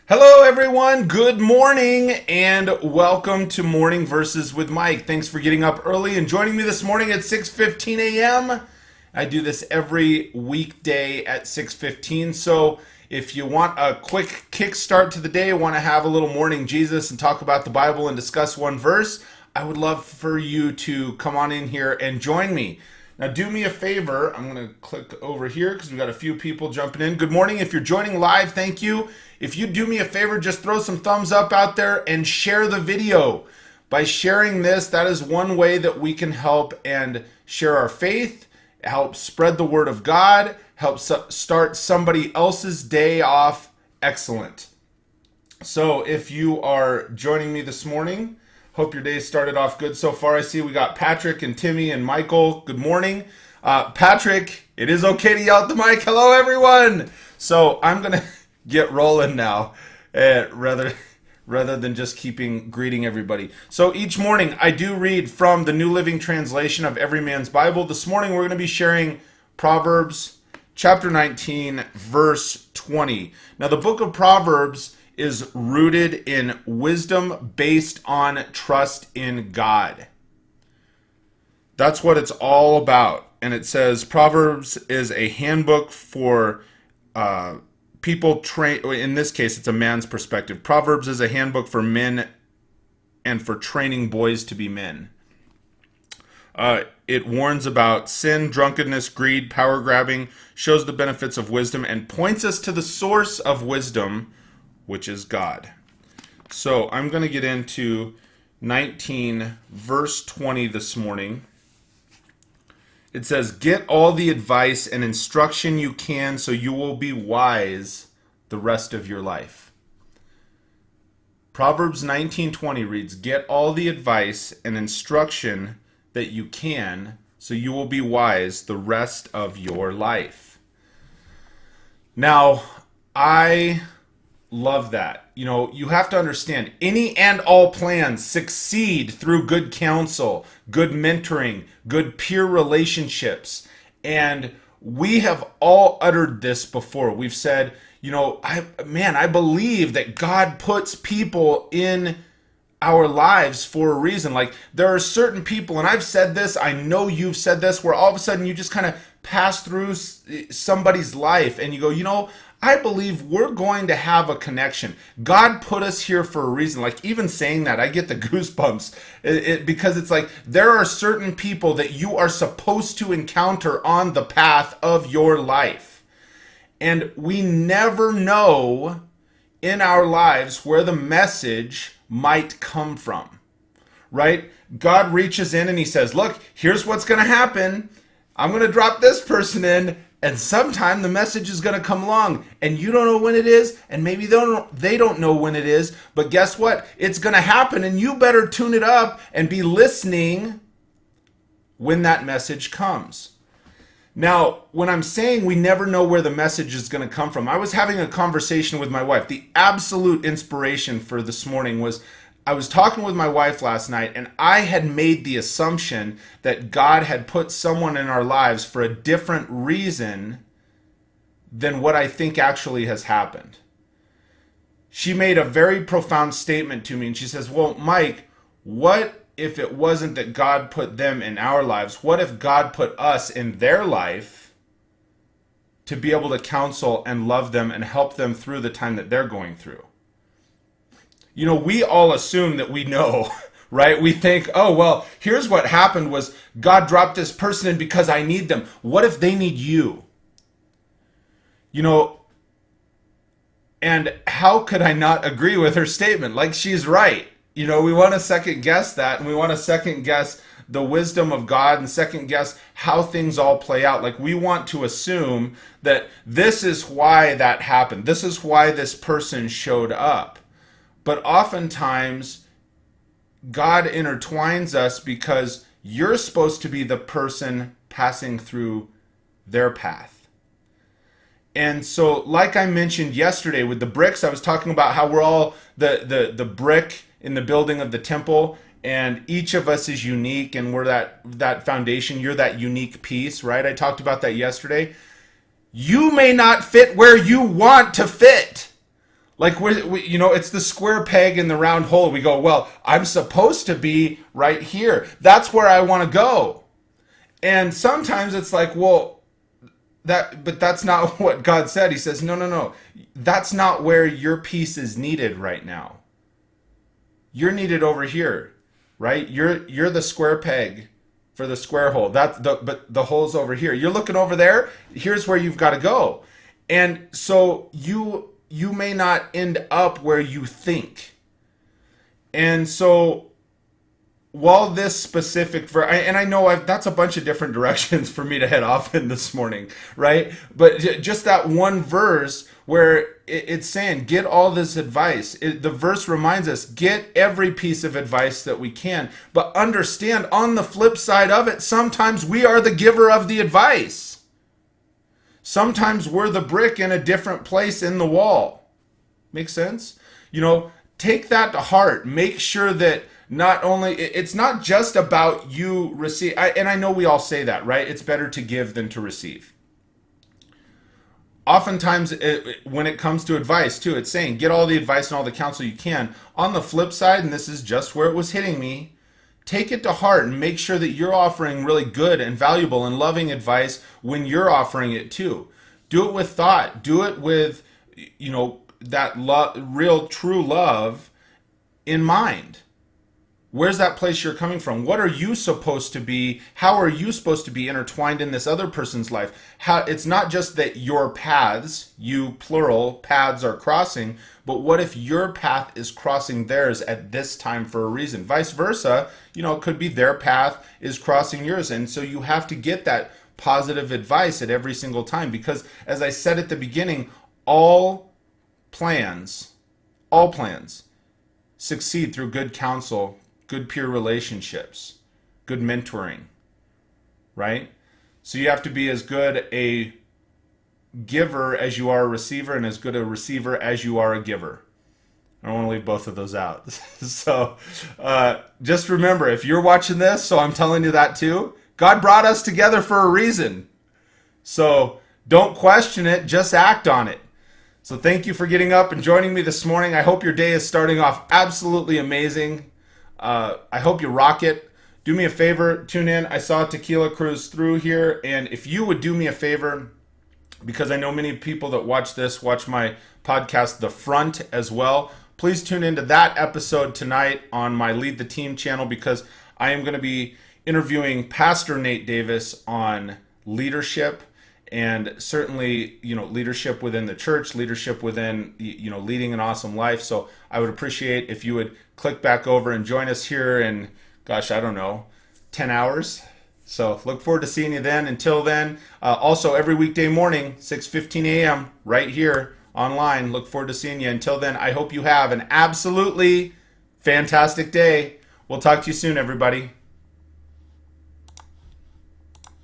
Hello, everyone. Good morning and welcome to Morning Verses with Mike. Thanks for getting up early and joining me this morning at 6:15 a.m. I do this every weekday at 6:15. So if you want a quick kickstart to the day, want to have a little morning Jesus and talk about the Bible and discuss one verse, I would love for you to come on in here and join me. Now, do me a favor. I'm going to click over here because we've got a few people jumping in. Good morning. If you're joining live, thank you. If you do me a favor, just throw some thumbs up out there and share the video. By sharing this, that is one way that we can help and share our faith, help spread the word of God, help start somebody else's day off excellent. So if you are joining me this morning, hope your day started off good so far. I see we got Patrick and Timmy and Michael. Good morning. Patrick, it is okay to yell at the mic. Hello, everyone. So I'm going to get rolling now rather than just greeting everybody. So each morning I do read from the New Living Translation of Every Man's Bible. This morning we're going to be sharing Proverbs chapter 19, verse 20. Now the book of Proverbs is rooted in wisdom based on trust in God. That's what it's all about. And it says Proverbs is a handbook for people train. In this case, it's a man's perspective. Proverbs is a handbook for men and for training boys to be men. It warns about sin, drunkenness, greed, power grabbing, shows the benefits of wisdom, and points us to the source of wisdom, which is God. So I'm going to get into 19, verse 20 this morning. It says, "Get all the advice and instruction you can so you will be wise the rest of your life." Proverbs 19:20 reads, "Get all the advice and instruction that you can so you will be wise the rest of your life." Now, I love that. You know, you have to understand, any and all plans succeed through good counsel, good mentoring, good peer relationships. And we have all uttered this before. We've said, you know, I believe that God puts people in our lives for a reason. Like, there are certain people, and I've said this, I know you've said this, where all of a sudden you just kind of pass through somebody's life and you go, you know, I believe we're going to have a connection. God put us here for a reason. Like, even saying that, I get the goosebumps because it's like there are certain people that you are supposed to encounter on the path of your life. And we never know in our lives where the message might come from, right? God reaches in and he says, look, here's what's going to happen. I'm going to drop this person in, and sometime the message is going to come along, and you don't know when it is, and maybe they don't know when it is, but guess what? It's going to happen, and you better tune it up and be listening when that message comes. Now, when I'm saying we never know where the message is going to come from, I was having a conversation with my wife. The absolute inspiration for this morning was I was talking with my wife last night, and I had made the assumption that God had put someone in our lives for a different reason than what I think actually has happened. She made a very profound statement to me, and she says, well, Mike, what if it wasn't that God put them in our lives? What if God put us in their life to be able to counsel and love them and help them through the time that they're going through? You know, we all assume that we know, right? We think, oh, well, here's what happened was God dropped this person in because I need them. What if they need you? You know, and how could I not agree with her statement? Like, she's right. You know, we want to second guess that, and we want to second guess the wisdom of God and second guess how things all play out. Like, we want to assume that this is why that happened. This is why this person showed up. But oftentimes, God intertwines us because you're supposed to be the person passing through their path. And so, like I mentioned yesterday with the bricks, I was talking about how we're all the brick in the building of the temple, and each of us is unique, and we're that foundation. You're that unique piece, right? I talked about that yesterday. You may not fit where you want to fit. Like it's the square peg in the round hole. We go, well, I'm supposed to be right here. That's where I want to go. And sometimes it's like, well, but that's not what God said. He says, no. That's not where your piece is needed right now. You're needed over here, right? You're the square peg for the square hole. But the hole's over here. You're looking over there. Here's where you've got to go. And so you may not end up where you think. And so while this specific verse, and I know that's a bunch of different directions for me to head off in this morning, right? But just that one verse where it's saying, get all this advice. The verse reminds us, get every piece of advice that we can. But understand, on the flip side of it, sometimes we are the giver of the advice. Sometimes we're the brick in a different place in the wall. Make sense? Take that to heart. Make sure that not only, it's not just about you receive, and I know we all say that, right? It's better to give than to receive. Oftentimes, when it comes to advice, too, it's saying, get all the advice and all the counsel you can. On the flip side, and this is just where it was hitting me, take it to heart and make sure that you're offering really good and valuable and loving advice when you're offering it too. Do it with thought. Do it with, that real true love in mind. Where's that place you're coming from? What are you supposed to be? How are you supposed to be intertwined in this other person's life? It's not just that your paths, you plural, paths are crossing, but what if your path is crossing theirs at this time for a reason? Vice versa, it could be their path is crossing yours. And so you have to get that positive advice at every single time, because as I said at the beginning, all plans succeed through good counsel, good peer relationships, good mentoring, right? So you have to be as good a giver as you are a receiver, and as good a receiver as you are a giver. I don't want to leave both of those out. So just remember, if you're watching this, so I'm telling you that too, God brought us together for a reason. So don't question it, just act on it. So thank you for getting up and joining me this morning. I hope your day is starting off absolutely amazing. I hope you rock it. Do me a favor, tune in. I saw Tequila Cruise through here, and if you would do me a favor, because I know many people that watch this watch my podcast, The Front, as well. Please tune into that episode tonight on my Lead the Team channel, because I am going to be interviewing Pastor Nate Davis on leadership, and certainly, leadership within the church, leadership within, leading an awesome life. So I would appreciate if you would click back over and join us here in, 10 hours. So look forward to seeing you then. Until then, also every weekday morning, 6:15 a.m. right here online. Look forward to seeing you. Until then, I hope you have an absolutely fantastic day. We'll talk to you soon, everybody.